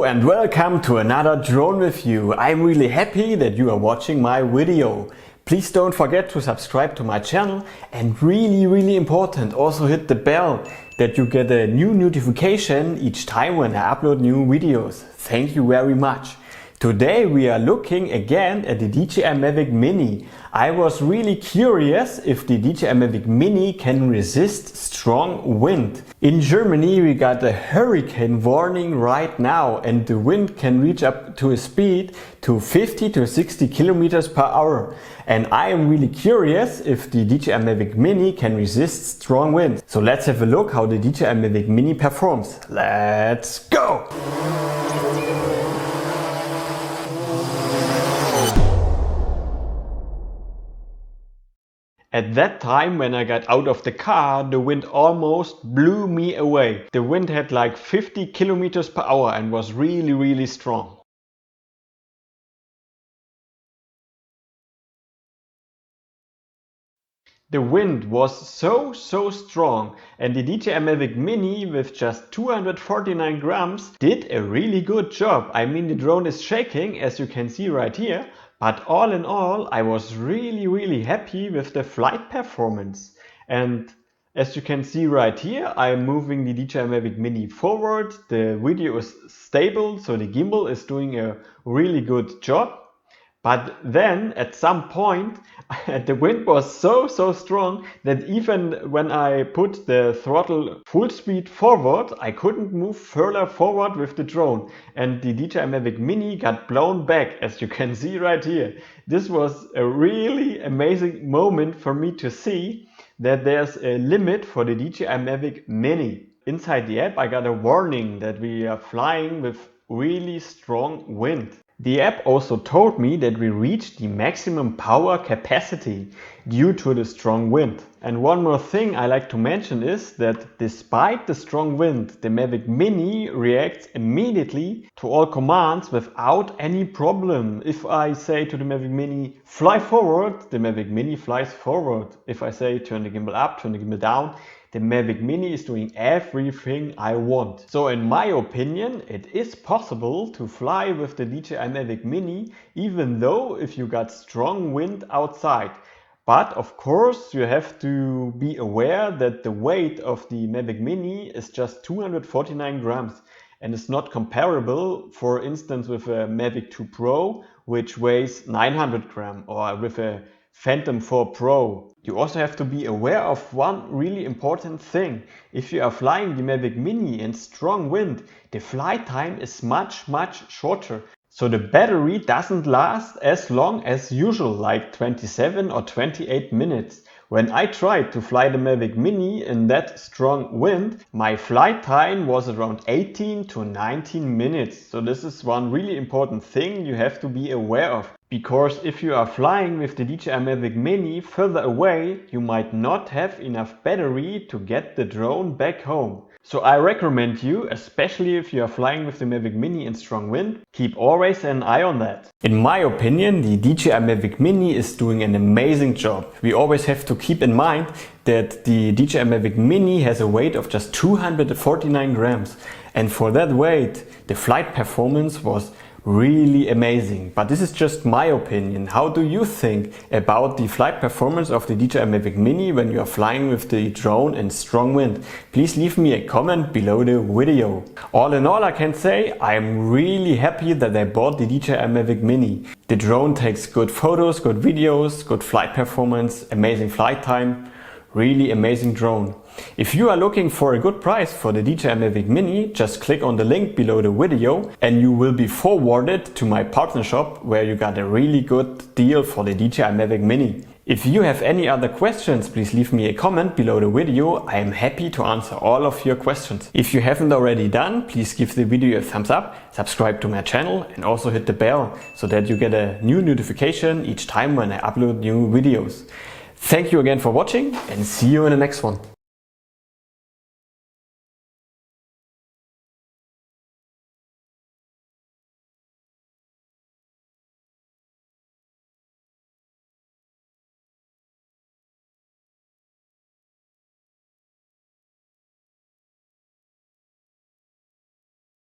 and welcome to another drone review. I'm really happy that you are watching my video. Please don't forget to subscribe to my channel and really important, also hit the bell that you get a new notification each time when I upload new videos. Thank you very much. Today we are looking again at the DJI Mavic Mini. I was really curious if the DJI Mavic Mini can resist strong wind. In Germany we got a hurricane warning right now and the wind can reach up to a speed to 50 to 60 kilometers per hour. And I am really curious if the DJI Mavic Mini can resist strong wind. So let's have a look how the DJI Mavic Mini performs. Let's go! At that time when I got out of the car, the wind almost blew me away. The wind had like 50 kilometers per hour and was really strong. The wind was so strong and the DJI Mavic Mini with just 249 grams did a really good job. I mean, the drone is shaking as you can see right here. But all in all, I was really happy with the flight performance. And as you can see right here, I'm moving the DJI Mavic Mini forward. The video is stable, so the gimbal is doing a really good job. But then at some point, the wind was so strong that even when I put the throttle full speed forward, I couldn't move further forward with the drone. And the DJI Mavic Mini got blown back, as you can see right here. This was a really amazing moment for me to see that there's a limit for the DJI Mavic Mini. Inside the app, I got a warning that we are flying with really strong wind. The app also told me that we reached the maximum power capacity due to the strong wind. And one more thing I like to mention is that despite the strong wind, the Mavic Mini reacts immediately to all commands without any problem. If I say to the Mavic Mini, fly forward, the Mavic Mini flies forward. If I say turn the gimbal up, turn the gimbal down, the Mavic Mini is doing everything I want. So in my opinion, it is possible to fly with the DJI Mavic Mini even though if you got strong wind outside. But of course you have to be aware that the weight of the Mavic Mini is just 249 grams and is not comparable, for instance, with a Mavic 2 Pro which weighs 900 grams or with a Phantom 4 Pro. You also have to be aware of one really important thing. If you are flying the Mavic Mini in strong wind, the flight time is much shorter. So the battery doesn't last as long as usual, like 27 or 28 minutes. When I tried to fly the Mavic Mini in that strong wind, my flight time was around 18 to 19 minutes. So this is one really important thing you have to be aware of. Because if you are flying with the DJI Mavic Mini further away, you might not have enough battery to get the drone back home. So I recommend you, especially if you are flying with the Mavic Mini in strong wind, keep always an eye on that. In my opinion, the DJI Mavic Mini is doing an amazing job. We always have to keep in mind that the DJI Mavic Mini has a weight of just 249 grams. And for that weight, the flight performance was really amazing. But this is just my opinion. How do you think about the flight performance of the DJI Mavic Mini when you are flying with the drone in strong wind? Please leave me a comment below the video. All in all, I can say I'm really happy that I bought the DJI Mavic Mini. The drone takes good photos, good videos, good flight performance, amazing flight time. Really amazing drone. If you are looking for a good price for the DJI Mavic Mini, just click on the link below the video and you will be forwarded to my partner shop where you got a really good deal for the DJI Mavic Mini. If you have any other questions, please leave me a comment below the video. I am happy to answer all of your questions. If you haven't already done, please give the video a thumbs up, subscribe to my channel and also hit the bell so that you get a new notification each time when I upload new videos. Thank you again for watching and see you in the next one.